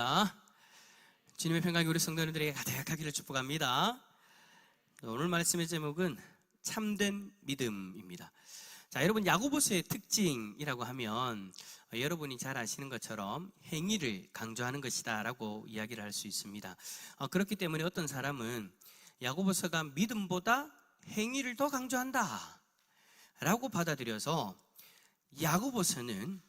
할렐루야. 주님의 평강이 우리 성도님들에게 가득하기를 축복합니다. 오늘 말씀의 제목은 참된 믿음입니다. 자, 여러분, 야고보서의 특징이라고 하면 여러분이 잘 아시는 것처럼 행위를 강조하는 것이다 라고 이야기를 할 수 있습니다. 그렇기 때문에 어떤 사람은 야고보서가 믿음보다 행위를 더 강조한다 라고 받아들여서 야고보서는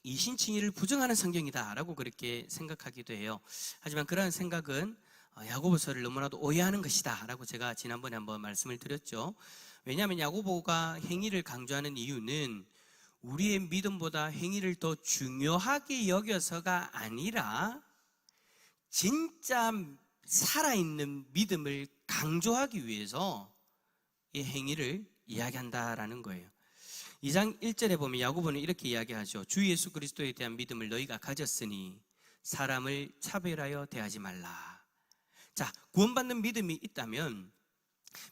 이신칭의를 부정하는 성경이다 라고 그렇게 생각하기도 해요. 하지만 그러한 생각은 야고보서를 너무나도 오해하는 것이다 라고 제가 지난번에 한번 말씀을 드렸죠. 왜냐하면 야고보가 행위를 강조하는 이유는 우리의 믿음보다 행위를 더 중요하게 여겨서가 아니라 진짜 살아있는 믿음을 강조하기 위해서 이 행위를 이야기한다라는 거예요. 2장 1절에 보면 야고보는 이렇게 이야기하죠. 주 예수 그리스도에 대한 믿음을 너희가 가졌으니 사람을 차별하여 대하지 말라. 자, 구원받는 믿음이 있다면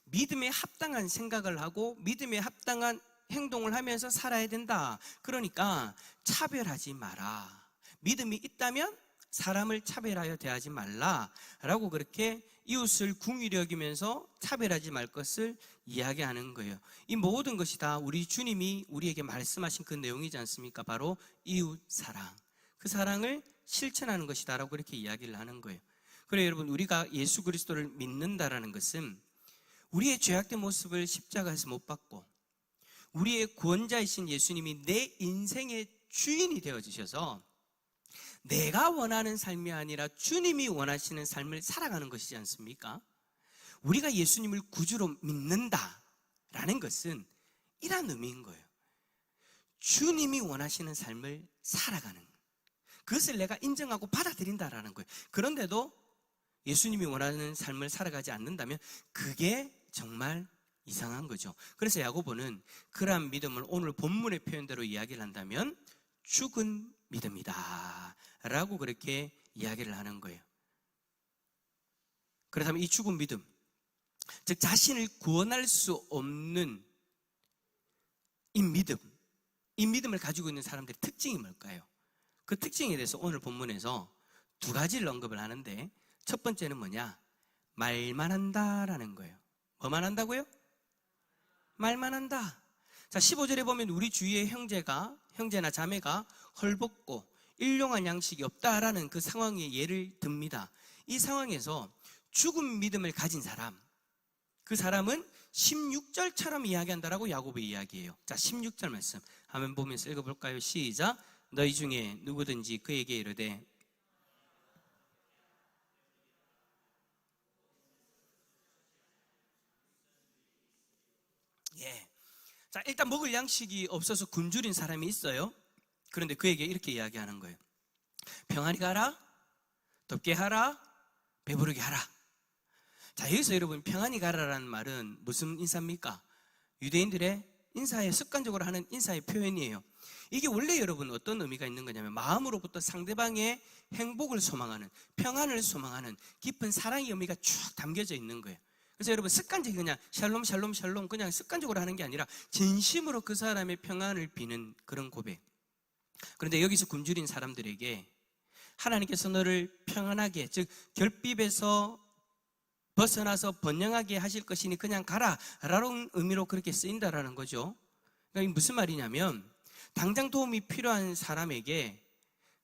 믿음에 합당한 생각을 하고 믿음에 합당한 행동을 하면서 살아야 된다. 그러니까 차별하지 마라. 믿음이 있다면 사람을 차별하여 대하지 말라 라고 그렇게 이웃을 궁휼히 여기면서 차별하지 말 것을 이야기하는 거예요. 이 모든 것이 다 우리 주님이 우리에게 말씀하신 그 내용이지 않습니까? 바로 이웃 사랑, 그 사랑을 실천하는 것이다 라고 그렇게 이야기를 하는 거예요. 그래요, 여러분, 우리가 예수 그리스도를 믿는다라는 것은 우리의 죄악된 모습을 십자가에서 못 받고 우리의 구원자이신 예수님이 내 인생의 주인이 되어주셔서 내가 원하는 삶이 아니라 주님이 원하시는 삶을 살아가는 것이지 않습니까? 우리가 예수님을 구주로 믿는다라는 것은 이런 의미인 거예요. 주님이 원하시는 삶을 살아가는, 그것을 내가 인정하고 받아들인다라는 거예요. 그런데도 예수님이 원하는 삶을 살아가지 않는다면 그게 정말 이상한 거죠. 그래서 야고보는 그러한 믿음을 오늘 본문의 표현대로 이야기를 한다면 죽은 믿음이다 라고 그렇게 이야기를 하는 거예요. 그렇다면 이 죽은 믿음, 즉 자신을 구원할 수 없는 이 믿음을 가지고 있는 사람들의 특징이 뭘까요? 그 특징에 대해서 오늘 본문에서 두 가지를 언급을 하는데, 첫 번째는 뭐냐? 말만 한다라는 거예요. 뭐만 한다고요? 말만 한다. 자, 15절에 보면 우리 주위의 형제나 자매가 헐벗고 일용할 양식이 없다라는 그 상황에 예를 듭니다. 이 상황에서 죽은 믿음을 가진 사람, 그 사람은 16절처럼 이야기한다라고 야고보 이야기해요. 자, 16절 말씀 화면 보면서 읽어볼까요? 시작. 너희 중에 누구든지 그에게 이르되 자, 일단 먹을 양식이 없어서 굶주린 사람이 있어요. 그런데 그에게 이렇게 이야기하는 거예요. 평안히 가라, 덥게 하라, 배부르게 하라. 자, 여기서 여러분, 평안히 가라라는 말은 무슨 인사입니까? 유대인들의 인사에 습관적으로 하는 인사의 표현이에요. 이게 원래 여러분 어떤 의미가 있는 거냐면 마음으로부터 상대방의 행복을 소망하는, 평안을 소망하는 깊은 사랑의 의미가 쭉 담겨져 있는 거예요. 그래서 여러분, 습관적인 그냥 샬롬 샬롬 샬롬 그냥 습관적으로 하는 게 아니라 진심으로 그 사람의 평안을 비는 그런 고백. 그런데 여기서 굶주린 사람들에게 하나님께서 너를 평안하게, 즉 결핍에서 벗어나서 번영하게 하실 것이니 그냥 가라 라는 의미로 그렇게 쓰인다라는 거죠. 그러니까 무슨 말이냐면 당장 도움이 필요한 사람에게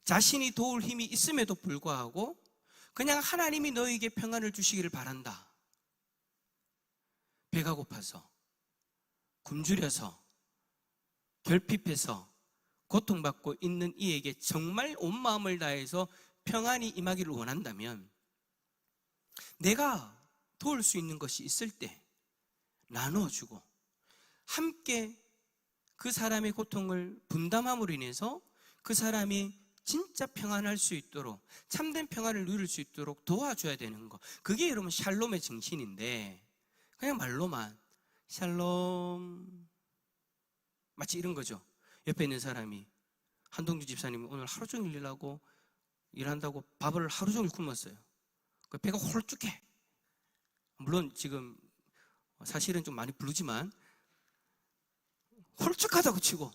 자신이 도울 힘이 있음에도 불구하고 그냥 하나님이 너에게 평안을 주시기를 바란다. 배가 고파서, 굶주려서, 결핍해서 고통받고 있는 이에게 정말 온 마음을 다해서 평안이 임하기를 원한다면 내가 도울 수 있는 것이 있을 때 나누어주고 함께 그 사람의 고통을 분담함으로 인해서 그 사람이 진짜 평안할 수 있도록, 참된 평안을 누릴 수 있도록 도와줘야 되는 거. 그게 여러분 샬롬의 정신인데 그냥 말로만 샬롬 마치 이런 거죠. 옆에 있는 사람이 한동주 집사님이 오늘 하루 종일 일하고 일한다고 밥을 하루 종일 굶었어요. 배가 홀쭉해. 물론 지금 사실은 좀 많이 부르지만 홀쭉하다고 치고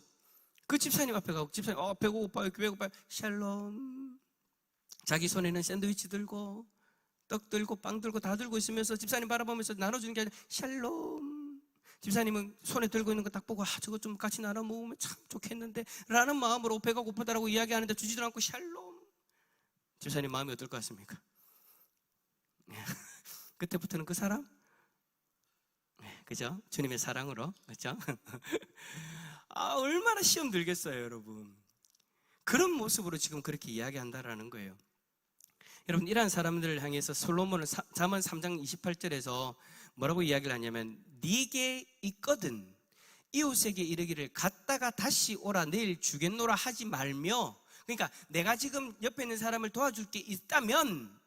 그 집사님 앞에 가고 집사님 배고파요 샬롬 자기 손에는 샌드위치 들고 떡 들고 빵 들고 다 들고 있으면서 집사님 바라보면서 나눠주는 게 아니라 샬롬. 집사님은 손에 들고 있는 거 딱 보고 저거 좀 같이 나눠 먹으면 참 좋겠는데 라는 마음으로 배가 고프다라고 이야기하는데 주지도 않고 샬롬. 집사님 마음이 어떨 것 같습니까? 그때부터는 그 사람? 그죠? 주님의 사랑으로. 그죠? 얼마나 시험 들겠어요, 여러분. 그런 모습으로 지금 그렇게 이야기한다라는 거예요. 여러분, 이러한 사람들을 향해서 솔로몬은 잠언 3장 28절에서 뭐라고 이야기를 하냐면, 네게 있거든 이웃에게 이르기를 갔다가 다시 오라 내일 주겠노라 하지 말며, 그러니까 내가 지금 옆에 있는 사람을 도와줄 게 있다면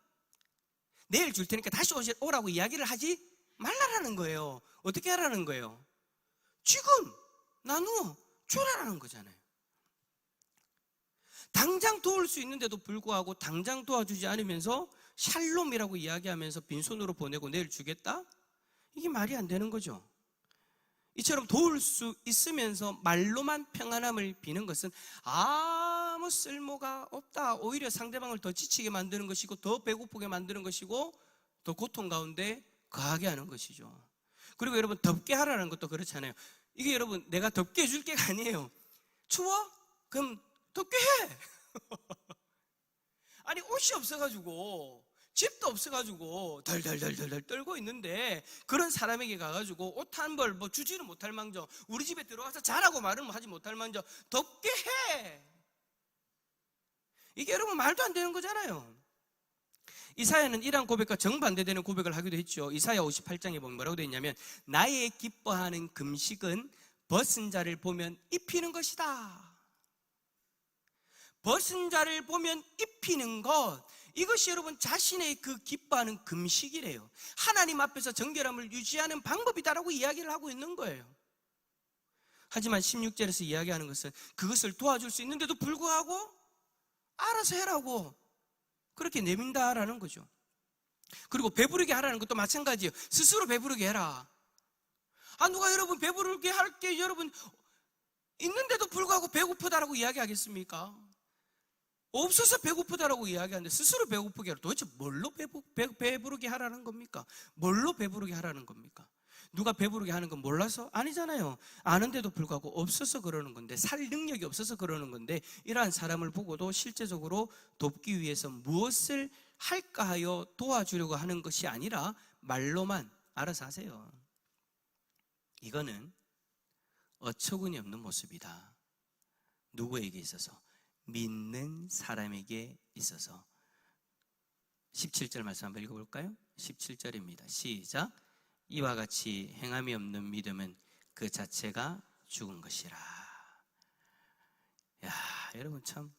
내일 줄 테니까 다시 오라고 이야기를 하지 말라라는 거예요. 어떻게 하라는 거예요? 지금 나누어 줘라라는 거잖아요. 당장 도울 수 있는데도 불구하고 당장 도와주지 않으면서 샬롬이라고 이야기하면서 빈손으로 보내고 내일 주겠다? 이게 말이 안 되는 거죠. 이처럼 도울 수 있으면서 말로만 평안함을 비는 것은 아무 쓸모가 없다. 오히려 상대방을 더 지치게 만드는 것이고 더 배고프게 만드는 것이고 더 고통 가운데 거하게 하는 것이죠. 그리고 여러분, 덥게 하라는 것도 그렇잖아요. 이게 여러분, 내가 덥게 해줄 게가 아니에요. 추워? 그럼 덥게 해. 아니, 옷이 없어가지고 집도 없어가지고 덜덜덜덜 떨고 있는데 그런 사람에게 가가지고 옷 한 벌 뭐 주지는 못할 망정, 우리 집에 들어가서 자라고 말은 하지 못할 망정 덥게 해. 이게 여러분 말도 안 되는 거잖아요. 이사야는 이러한 고백과 정반대되는 고백을 하기도 했죠. 이사야 58장에 보면 뭐라고 되어 있냐면, 나의 기뻐하는 금식은 벗은 자를 보면 입히는 것이다. 벗은 자를 보면 입히는 것, 이것이 여러분 자신의 그 기뻐하는 금식이래요. 하나님 앞에서 정결함을 유지하는 방법이다라고 이야기를 하고 있는 거예요. 하지만 16절에서 이야기하는 것은 그것을 도와줄 수 있는데도 불구하고 알아서 해라고 그렇게 내민다라는 거죠. 그리고 배부르게 하라는 것도 마찬가지예요. 스스로 배부르게 해라. 누가 여러분 배부르게 할게 여러분 있는데도 불구하고 배고프다라고 이야기하겠습니까? 없어서 배고프다라고 이야기하는데 스스로 배고프게 하라. 도대체 뭘로 배부르게 하라는 겁니까? 뭘로 배부르게 하라는 겁니까? 누가 배부르게 하는 건 몰라서? 아니잖아요. 아는데도 불구하고 없어서 그러는 건데, 살 능력이 없어서 그러는 건데, 이러한 사람을 보고도 실제적으로 돕기 위해서 무엇을 할까 하여 도와주려고 하는 것이 아니라 말로만 알아서 하세요. 이거는 어처구니 없는 모습이다. 누구에게 있어서? 믿는 사람에게 있어서. 17절 말씀 한번 읽어볼까요? 17절입니다. 시작. 이와 같이 행함이 없는 믿음은 그 자체가 죽은 것이라. 야, 여러분 참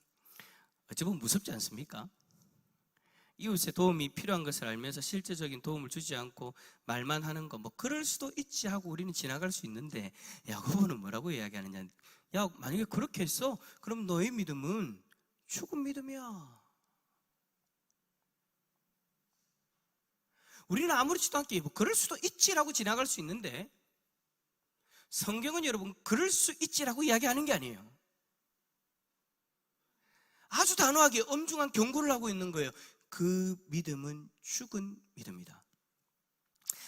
어찌 보면 무섭지 않습니까? 이웃의 도움이 필요한 것을 알면서 실제적인 도움을 주지 않고 말만 하는 거, 뭐 그럴 수도 있지 하고 우리는 지나갈 수 있는데, 야고보는 뭐라고 이야기하느냐? 야, 만약에 그렇게 했어? 그럼 너의 믿음은 죽은 믿음이야. 우리는 아무렇지도 않게 뭐 그럴 수도 있지라고 지나갈 수 있는데, 성경은 여러분 그럴 수 있지라고 이야기하는 게 아니에요. 아주 단호하게 엄중한 경고를 하고 있는 거예요. 그 믿음은 죽은 믿음이다.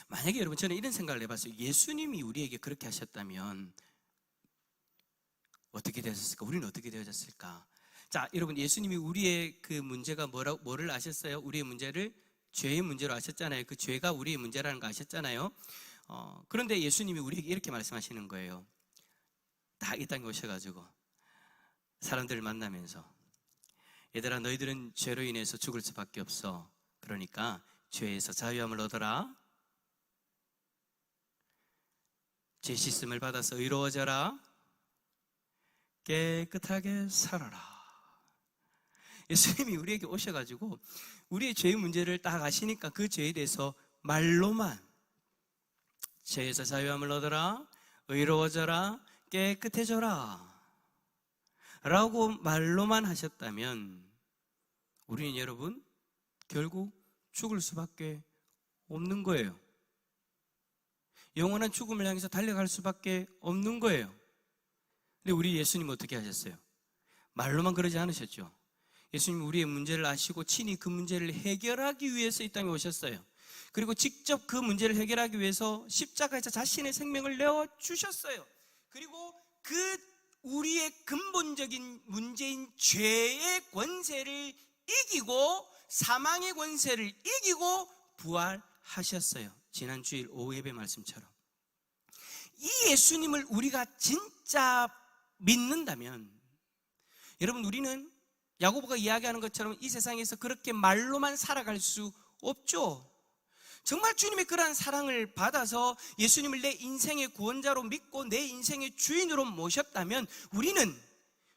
만약에 여러분 저는 이런 생각을 해봤어요. 예수님이 우리에게 그렇게 하셨다면 어떻게 되었을까? 우리는 어떻게 되어졌을까? 자, 여러분, 예수님이 우리의 그 문제가 뭐를 아셨어요? 우리의 문제를 죄의 문제로 아셨잖아요. 그 죄가 우리의 문제라는 거 아셨잖아요. 그런데 예수님이 우리에게 이렇게 말씀하시는 거예요. 다 이 땅에 오셔가지고 사람들을 만나면서, 얘들아, 너희들은 죄로 인해서 죽을 수밖에 없어. 그러니까 죄에서 자유함을 얻어라. 죄 씻음을 받아서 의로워져라. 깨끗하게 살아라. 예수님이 우리에게 오셔가지고 우리의 죄의 문제를 딱 아시니까 그 죄에 대해서 말로만 죄에서 자유함을 얻어라, 의로워져라, 깨끗해져라 라고 말로만 하셨다면 우리는 여러분 결국 죽을 수밖에 없는 거예요. 영원한 죽음을 향해서 달려갈 수밖에 없는 거예요. 근데 우리 예수님은 어떻게 하셨어요? 말로만 그러지 않으셨죠. 예수님 우리의 문제를 아시고 친히 그 문제를 해결하기 위해서 이 땅에 오셨어요. 그리고 직접 그 문제를 해결하기 위해서 십자가에서 자신의 생명을 내어주셨어요. 그리고 그 우리의 근본적인 문제인 죄의 권세를 이기고 사망의 권세를 이기고 부활하셨어요. 지난 주일 오후 예배 말씀처럼. 이 예수님을 우리가 진짜 믿는다면, 여러분, 우리는 야고보가 이야기하는 것처럼 이 세상에서 그렇게 말로만 살아갈 수 없죠. 정말 주님의 그러한 사랑을 받아서 예수님을 내 인생의 구원자로 믿고 내 인생의 주인으로 모셨다면 우리는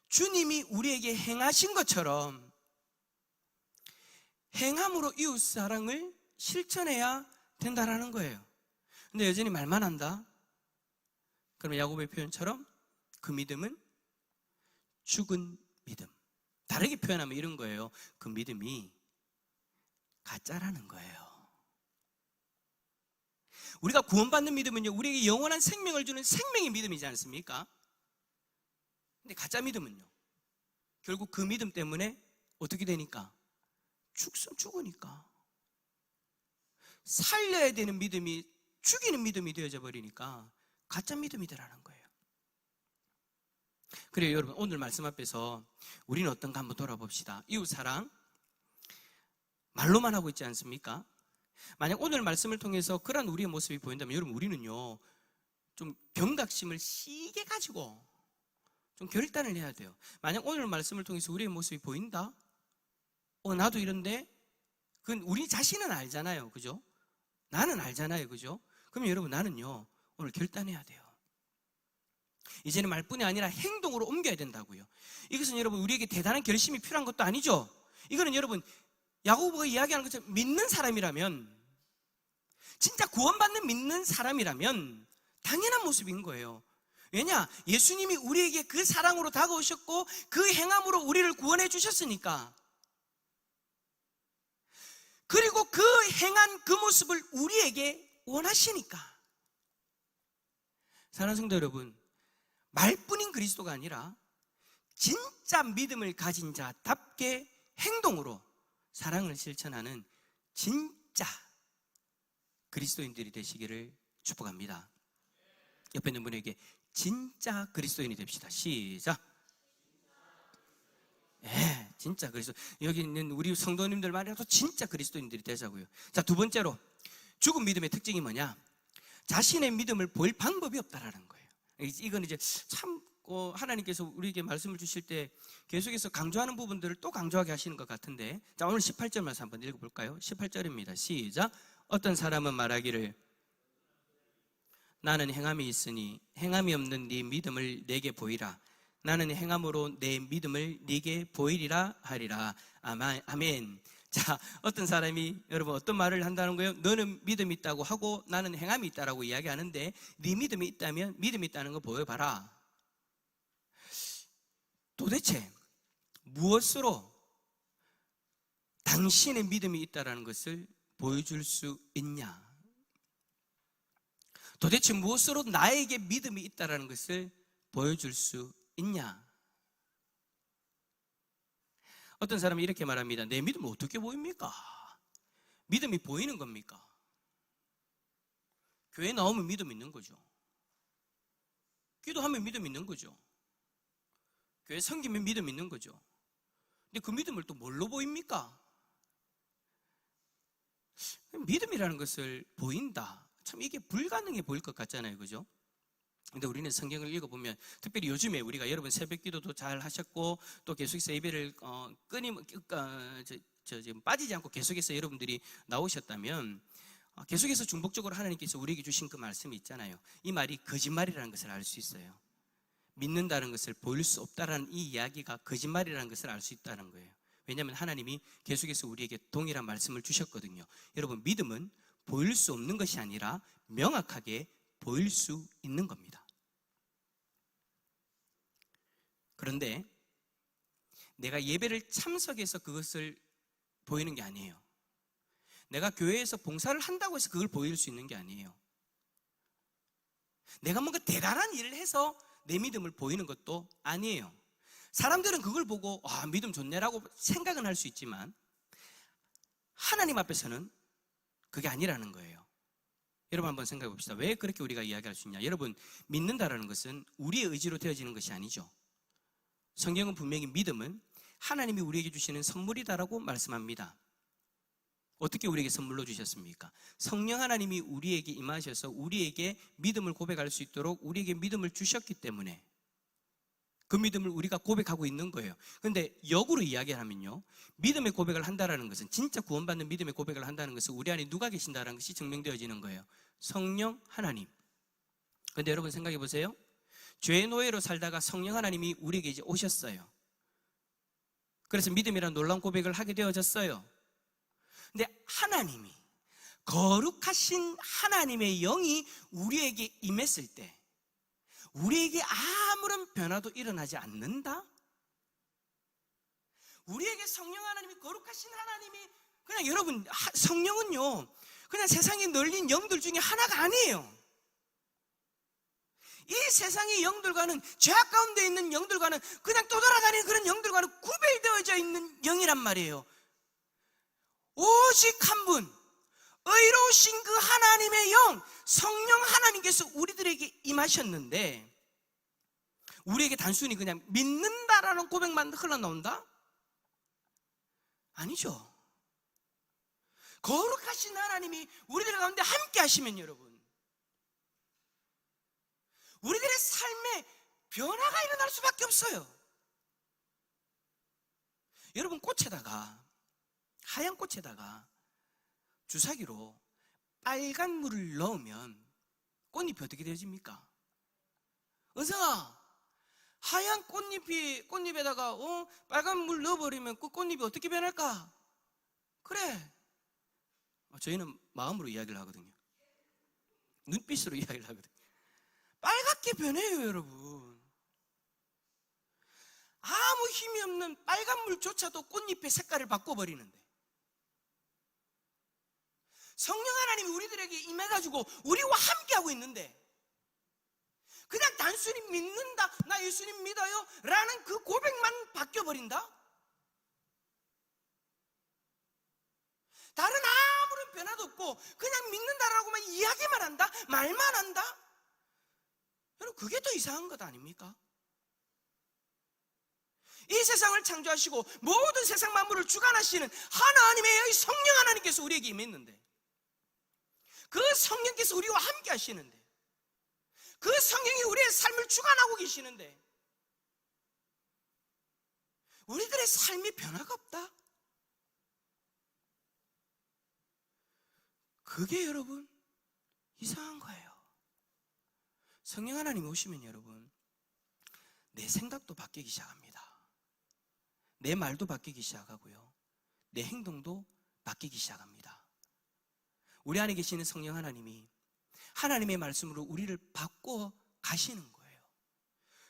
주님이 우리에게 행하신 것처럼 행함으로 이웃 사랑을 실천해야 된다라는 거예요. 근데 여전히 말만 한다? 그러면 야고보의 표현처럼 그 믿음은 죽은 믿음. 다르게 표현하면 이런 거예요. 그 믿음이 가짜라는 거예요. 우리가 구원받는 믿음은요, 우리에게 영원한 생명을 주는 생명의 믿음이지 않습니까? 근데 가짜 믿음은요, 결국 그 믿음 때문에 어떻게 되니까? 죽으니까. 살려야 되는 믿음이 죽이는 믿음이 되어져 버리니까 가짜 믿음이 되라는 거예요. 그래요, 여러분, 오늘 말씀 앞에서 우리는 어떤가 한번 돌아봅시다. 이웃사랑 말로만 하고 있지 않습니까? 만약 오늘 말씀을 통해서 그런 우리의 모습이 보인다면 여러분, 우리는요 좀 경각심을 시게 가지고 좀 결단을 해야 돼요. 만약 오늘 말씀을 통해서 우리의 모습이 보인다? 나도 이런데? 그건 우리 자신은 알잖아요, 그죠? 나는 알잖아요, 그죠? 그러면 여러분, 나는요 오늘 결단해야 돼요. 이제는 말뿐이 아니라 행동으로 옮겨야 된다고요. 이것은 여러분 우리에게 대단한 결심이 필요한 것도 아니죠. 이거는 여러분 야고보가 이야기하는 것처럼 믿는 사람이라면, 진짜 구원받는 믿는 사람이라면 당연한 모습인 거예요. 왜냐? 예수님이 우리에게 그 사랑으로 다가오셨고 그 행함으로 우리를 구원해 주셨으니까. 그리고 그 행한 그 모습을 우리에게 원하시니까. 사랑하는 성도 여러분, 말뿐인 그리스도가 아니라 진짜 믿음을 가진 자답게 행동으로 사랑을 실천하는 진짜 그리스도인들이 되시기를 축복합니다. 옆에 있는 분에게 진짜 그리스도인이 됩시다. 시작. 네, 진짜 그리스도. 여기 있는 우리 성도님들 말이라도 진짜 그리스도인들이 되자고요. 자, 두 번째로 죽은 믿음의 특징이 뭐냐? 자신의 믿음을 보일 방법이 없다라는 거예요. 이건 이제 참 하나님께서 우리에게 말씀을 주실 때 계속해서 강조하는 부분들을 또 강조하게 하시는 것 같은데, 자, 오늘 18절 말씀 한번 읽어볼까요? 18절입니다. 시작. 어떤 사람은 말하기를 나는 행함이 있으니 행함이 없는 네 믿음을 내게 보이라. 나는 행함으로 내 믿음을 네게 보이리라 하리라. 아멘. 자, 어떤 사람이 여러분 어떤 말을 한다는 거예요? 너는 믿음이 있다고 하고 나는 행함이 있다라고 이야기하는데, 네 믿음이 있다면 믿음이 있다는 거 보여봐라. 도대체 무엇으로 당신의 믿음이 있다는 것을 보여줄 수 있냐? 도대체 무엇으로 나에게 믿음이 있다는 것을 보여줄 수 있냐? 어떤 사람이 이렇게 말합니다. 내 믿음은 어떻게 보입니까? 믿음이 보이는 겁니까? 교회 나오면 믿음 있는 거죠. 기도하면 믿음 있는 거죠. 교회 섬기면 믿음 있는 거죠. 근데 그 믿음을 또 뭘로 보입니까? 믿음이라는 것을 보인다. 참 이게 불가능해 보일 것 같잖아요, 그죠? 근데 우리는 성경을 읽어보면, 특별히 요즘에 우리가 여러분 새벽 기도도 잘 하셨고 또 계속해서 예배를 지금 빠지지 않고 계속해서 여러분들이 나오셨다면, 계속해서 중복적으로 하나님께서 우리에게 주신 그 말씀이 있잖아요. 이 말이 거짓말이라는 것을 알 수 있어요. 믿는다는 것을 보일 수 없다라는 이 이야기가 거짓말이라는 것을 알 수 있다는 거예요. 왜냐하면 하나님이 계속해서 우리에게 동일한 말씀을 주셨거든요. 여러분, 믿음은 보일 수 없는 것이 아니라 명확하게 보일 수 있는 겁니다. 그런데 내가 예배를 참석해서 그것을 보이는 게 아니에요. 내가 교회에서 봉사를 한다고 해서 그걸 보일 수 있는 게 아니에요. 내가 뭔가 대단한 일을 해서 내 믿음을 보이는 것도 아니에요. 사람들은 그걸 보고 믿음 좋네라고 생각은 할 수 있지만 하나님 앞에서는 그게 아니라는 거예요. 여러분 한번 생각해 봅시다. 왜 그렇게 우리가 이야기할 수 있냐? 여러분, 믿는다라는 것은 우리의 의지로 되어지는 것이 아니죠. 성경은 분명히 믿음은 하나님이 우리에게 주시는 선물이다라고 말씀합니다. 어떻게 우리에게 선물로 주셨습니까? 성령 하나님이 우리에게 임하셔서 우리에게 믿음을 고백할 수 있도록 우리에게 믿음을 주셨기 때문에 그 믿음을 우리가 고백하고 있는 거예요. 그런데 역으로 이야기하면요, 믿음의 고백을 한다는 것은, 진짜 구원받는 믿음의 고백을 한다는 것은 우리 안에 누가 계신다는 것이 증명되어지는 거예요. 성령 하나님. 그런데 여러분 생각해 보세요. 죄의 노예로 살다가 성령 하나님이 우리에게 이제 오셨어요. 그래서 믿음이라는 놀라운 고백을 하게 되어졌어요. 근데 하나님이, 거룩하신 하나님의 영이 우리에게 임했을 때 우리에게 아무런 변화도 일어나지 않는다? 우리에게 성령 하나님이, 거룩하신 하나님이, 그냥 여러분, 성령은요 그냥 세상에 널린 영들 중에 하나가 아니에요. 이 세상의 영들과는, 죄악 가운데 있는 영들과는, 그냥 떠돌아다니는 그런 영들과는 구별되어져 있는 영이란 말이에요. 오직 한 분, 의로우신 그 하나님의 영, 성령 하나님께서 우리들에게 임하셨는데, 우리에게 단순히 그냥 믿는다라는 고백만 흘러나온다? 아니죠. 거룩하신 하나님이 우리들 가운데 함께 하시면, 여러분, 우리들의 삶에 변화가 일어날 수밖에 없어요. 여러분, 꽃에다가, 하얀 꽃에다가 주사기로 빨간 물을 넣으면 꽃잎이 어떻게 되어집니까? 은성아, 하얀 꽃잎에다가 빨간 물 넣어버리면 그 꽃잎이 어떻게 변할까? 그래, 저희는 마음으로 이야기를 하거든요. 눈빛으로 이야기를 하거든요. 빨갛게 변해요, 여러분. 아무 힘이 없는 빨간 물조차도 꽃잎의 색깔을 바꿔버리는데, 성령 하나님이 우리들에게 임해가지고 우리와 함께하고 있는데, 그냥 단순히 믿는다, 나 예수님 믿어요 라는 그 고백만 바뀌어버린다? 다른 아무런 변화도 없고 그냥 믿는다라고만 이야기만 한다? 말만 한다? 여러분, 그게 더 이상한 것 아닙니까? 이 세상을 창조하시고 모든 세상 만물을 주관하시는 하나님의 성령 하나님께서 우리에게 임했는데, 그 성령께서 우리와 함께 하시는데, 그 성령이 우리의 삶을 주관하고 계시는데 우리들의 삶이 변화가 없다? 그게 여러분 이상한 거예요. 성령 하나님이 오시면 여러분, 내 생각도 바뀌기 시작합니다. 내 말도 바뀌기 시작하고요, 내 행동도 바뀌기 시작합니다. 우리 안에 계시는 성령 하나님이 하나님의 말씀으로 우리를 바꿔 가시는 거예요.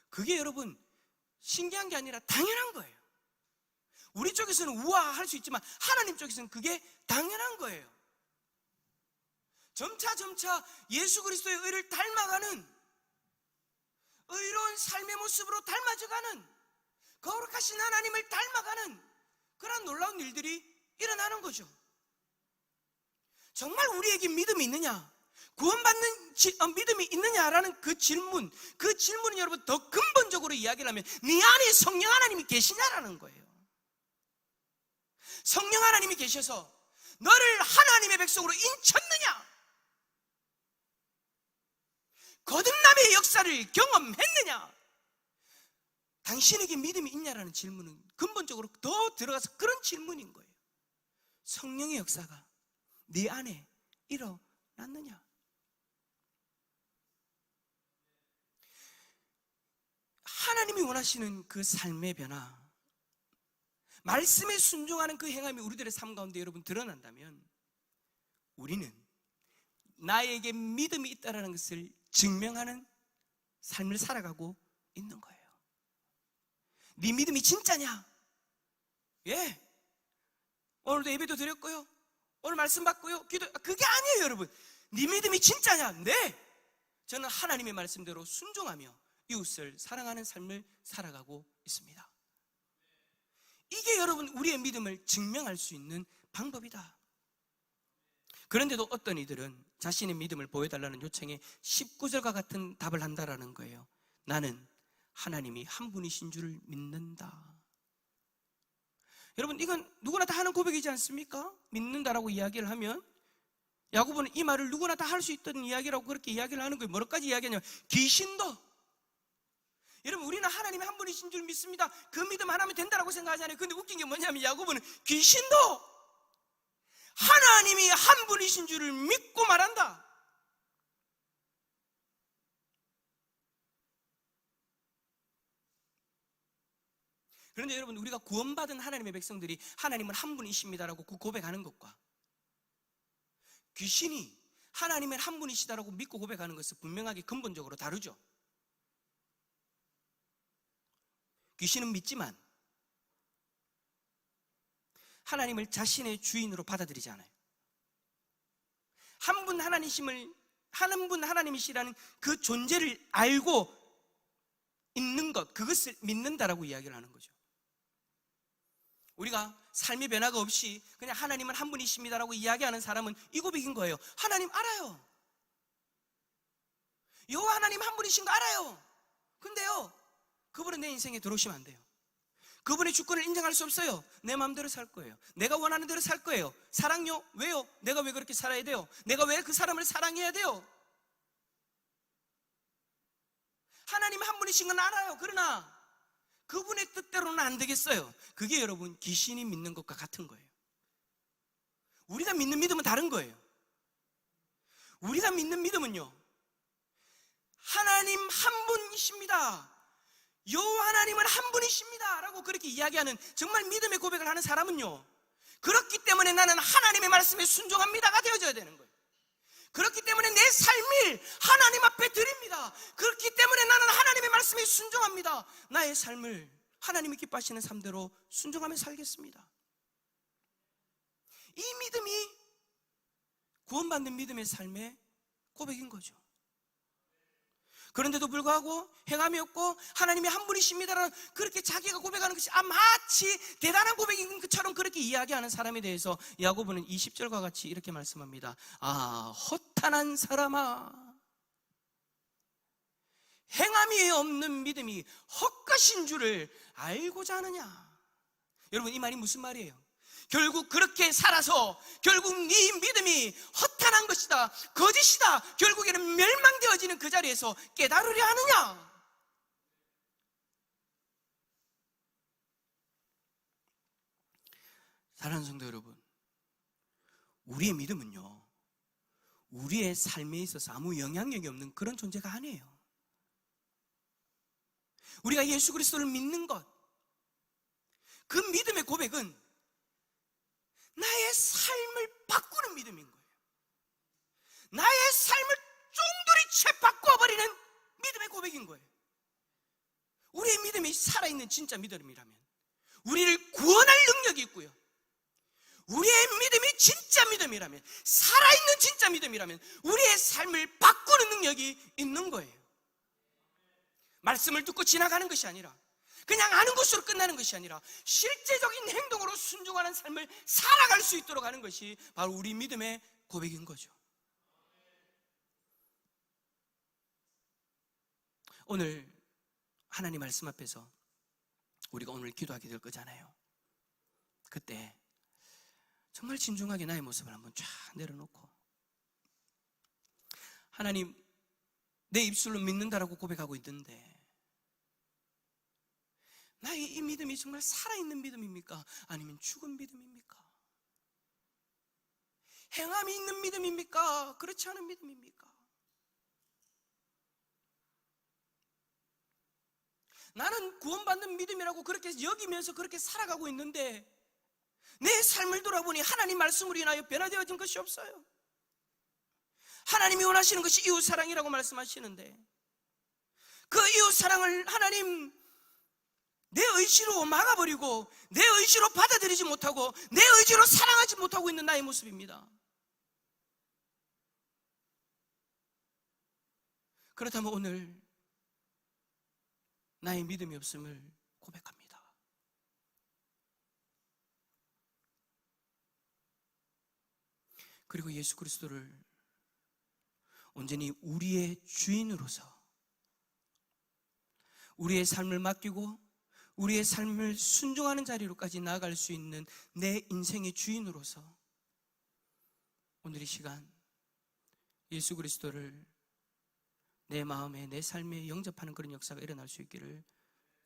그게 여러분 신기한 게 아니라 당연한 거예요. 우리 쪽에서는 우아할 수 있지만 하나님 쪽에서는 그게 당연한 거예요. 점차 예수 그리스도의 의를 닮아가는, 의로운 삶의 모습으로 닮아져가는, 거룩하신 하나님을 닮아가는 그런 놀라운 일들이 일어나는 거죠. 정말 우리에게 믿음이 있느냐, 구원받는 믿음이 있느냐라는 그 질문은 여러분 더 근본적으로 이야기를 하면 네 안에 성령 하나님이 계시냐라는 거예요. 성령 하나님이 계셔서 너를 하나님의 백성으로 인쳤느냐, 거듭남의 역사를 경험했느냐, 당신에게 믿음이 있냐라는 질문은 근본적으로 더 들어가서 그런 질문인 거예요. 성령의 역사가 네 안에 일어났느냐. 하나님이 원하시는 그 삶의 변화, 말씀에 순종하는 그 행함이 우리들의 삶 가운데 여러분 드러난다면 우리는 나에게 믿음이 있다는 것을 증명하는 삶을 살아가고 있는 거예요. 네 믿음이 진짜냐? 예, 오늘도 예배도 드렸고요, 오늘 말씀 받고요, 기도, 그게 아니에요. 여러분, 네 믿음이 진짜냐? 네, 저는 하나님의 말씀대로 순종하며 이웃을 사랑하는 삶을 살아가고 있습니다. 이게 여러분 우리의 믿음을 증명할 수 있는 방법이다. 그런데도 어떤 이들은 자신의 믿음을 보여달라는 요청에 19절과 같은 답을 한다라는 거예요. 나는 하나님이 한 분이신 줄을 믿는다. 여러분, 이건 누구나 다 하는 고백이지 않습니까? 믿는다라고 이야기를 하면 야고보는 이 말을 누구나 다 할 수 있던 이야기라고 그렇게 이야기를 하는 거예요. 뭐까지 이야기하냐면 귀신도. 여러분, 우리는 하나님이 한 분이신 줄 믿습니다. 그 믿음 하나면 된다라고 생각하잖아요. 근데 웃긴 게 뭐냐면 야고보는 귀신도 하나님이 한 분이신 줄을 믿고 말한다. 그런데 여러분, 우리가 구원받은 하나님의 백성들이 하나님은 한 분이십니다라고 그 고백하는 것과 귀신이 하나님은 한 분이시다라고 믿고 고백하는 것은 분명하게 근본적으로 다르죠. 귀신은 믿지만 하나님을 자신의 주인으로 받아들이지 않아요. 한 분 하나님이시라는 그 존재를 알고 있는 것, 그것을 믿는다라고 이야기를 하는 거죠. 우리가 삶의 변화가 없이 그냥 하나님은 한 분이십니다라고 이야기하는 사람은 이 고백인 거예요. 하나님 알아요. 여호와 하나님 한 분이신 거 알아요. 근데요, 그분은 내 인생에 들어오시면 안 돼요. 그분의 주권을 인정할 수 없어요. 내 마음대로 살 거예요. 내가 원하는 대로 살 거예요. 사랑요? 왜요? 내가 왜 그렇게 살아야 돼요? 내가 왜 그 사람을 사랑해야 돼요? 하나님 한 분이신 건 알아요. 그러나 그분의 뜻대로는 안 되겠어요. 그게 여러분 귀신이 믿는 것과 같은 거예요. 우리가 믿는 믿음은 다른 거예요. 우리가 믿는 믿음은요, 하나님 한 분이십니다, 여호와 하나님은 한 분이십니다 라고 그렇게 이야기하는 정말 믿음의 고백을 하는 사람은요, 그렇기 때문에 나는 하나님의 말씀에 순종합니다가 되어져야 되는 거예요. 그렇기 때문에 내 삶을 하나님 앞에 드립니다. 그렇기 때문에 나는 하나님의 말씀에 순종합니다. 나의 삶을 하나님이 기뻐하시는 삶대로 순종하며 살겠습니다. 이 믿음이 구원받는 믿음의 삶의 고백인 거죠. 그런데도 불구하고 행함이 없고 하나님이 한 분이십니다라는 그렇게 자기가 고백하는 것이 마치 대단한 고백인 것처럼 그렇게 이야기하는 사람에 대해서 야고보는 20절과 같이 이렇게 말씀합니다. 아, 허탄한 사람아, 행함이 없는 믿음이 헛것인 줄을 알고자 하느냐. 여러분, 이 말이 무슨 말이에요? 결국 그렇게 살아서 결국 네 믿음이 허탄한 것이다, 거짓이다, 결국에는 멸망되어지는 그 자리에서 깨달으려 하느냐. 사랑하는 성도 여러분, 우리의 믿음은요, 우리의 삶에 있어서 아무 영향력이 없는 그런 존재가 아니에요. 우리가 예수 그리스도를 믿는 것, 그 믿음의 고백은 나의 삶을 바꾸는 믿음인 거예요. 나의 삶을 쫑돌이채 바꿔버리는 믿음의 고백인 거예요. 우리의 믿음이 살아있는 진짜 믿음이라면, 우리를 구원할 능력이 있고요, 우리의 믿음이 진짜 믿음이라면, 살아있는 진짜 믿음이라면 우리의 삶을 바꾸는 능력이 있는 거예요. 말씀을 듣고 지나가는 것이 아니라, 그냥 아는 것으로 끝나는 것이 아니라 실제적인 행동으로 순종하는 삶을 살아갈 수 있도록 하는 것이 바로 우리 믿음의 고백인 거죠. 오늘 하나님 말씀 앞에서 우리가 오늘 기도하게 될 거잖아요. 그때 정말 진중하게 나의 모습을 한번 쫙 내려놓고, 하나님, 내 입술로 믿는다라고 고백하고 있는데 나의 이 믿음이 정말 살아있는 믿음입니까? 아니면 죽은 믿음입니까? 행함이 있는 믿음입니까? 그렇지 않은 믿음입니까? 나는 구원받는 믿음이라고 그렇게 여기면서 그렇게 살아가고 있는데 내 삶을 돌아보니 하나님 말씀으로 인하여 변화되어진 것이 없어요. 하나님이 원하시는 것이 이웃사랑이라고 말씀하시는데 그 이웃사랑을 하나님 내 의지로 막아버리고 내 의지로 받아들이지 못하고 내 의지로 사랑하지 못하고 있는 나의 모습입니다. 그렇다면 오늘 나의 믿음이 없음을 고백합니다. 그리고 예수 그리스도를 온전히 우리의 주인으로서 우리의 삶을 맡기고 우리의 삶을 순종하는 자리로까지 나아갈 수 있는 내 인생의 주인으로서 오늘 이 시간 예수 그리스도를 내 마음에 내 삶에 영접하는 그런 역사가 일어날 수 있기를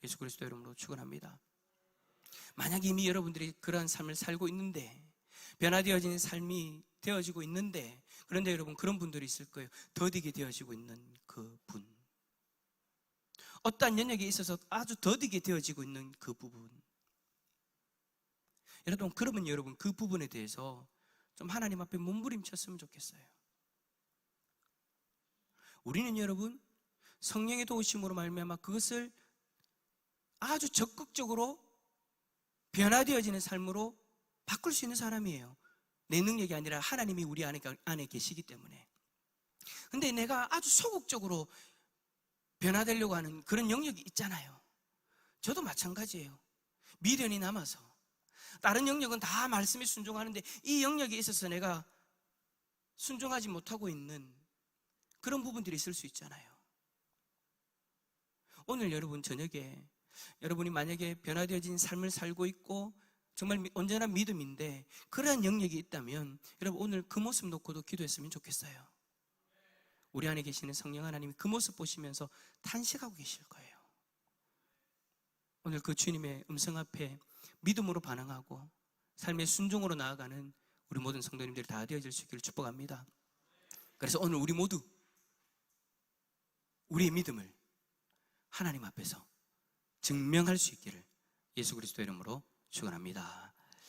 예수 그리스도 이름으로 축원합니다. 만약 이미 여러분들이 그러한 삶을 살고 있는데 변화되어진 삶이 되어지고 있는데 그런데 여러분 그런 분들이 있을 거예요. 더디게 되어지고 있는 그 분, 어떠한 영역에 있어서 아주 더디게 되어지고 있는 그 부분, 여러분 그러면 여러분 그 부분에 대해서 좀 하나님 앞에 몸부림쳤으면 좋겠어요. 우리는 여러분 성령의 도우심으로 말미암아 그것을 아주 적극적으로 변화되어지는 삶으로 바꿀 수 있는 사람이에요. 내 능력이 아니라 하나님이 우리 안에 계시기 때문에. 근데 내가 아주 소극적으로 변화되려고 하는 그런 영역이 있잖아요. 저도 마찬가지예요. 미련이 남아서 다른 영역은 다 말씀에 순종하는데 이 영역에 있어서 내가 순종하지 못하고 있는 그런 부분들이 있을 수 있잖아요. 오늘 여러분 저녁에 여러분이 만약에 변화되어진 삶을 살고 있고 정말 온전한 믿음인데 그러한 영역이 있다면 여러분 오늘 그 모습 놓고도 기도했으면 좋겠어요. 우리 안에 계시는 성령 하나님이 그 모습 보시면서 탄식하고 계실 거예요. 오늘 그 주님의 음성 앞에 믿음으로 반응하고 삶의 순종으로 나아가는 우리 모든 성도님들이 다 되어질 수 있기를 축복합니다. 그래서 오늘 우리 모두 우리의 믿음을 하나님 앞에서 증명할 수 있기를 예수 그리스도 이름으로 축원합니다.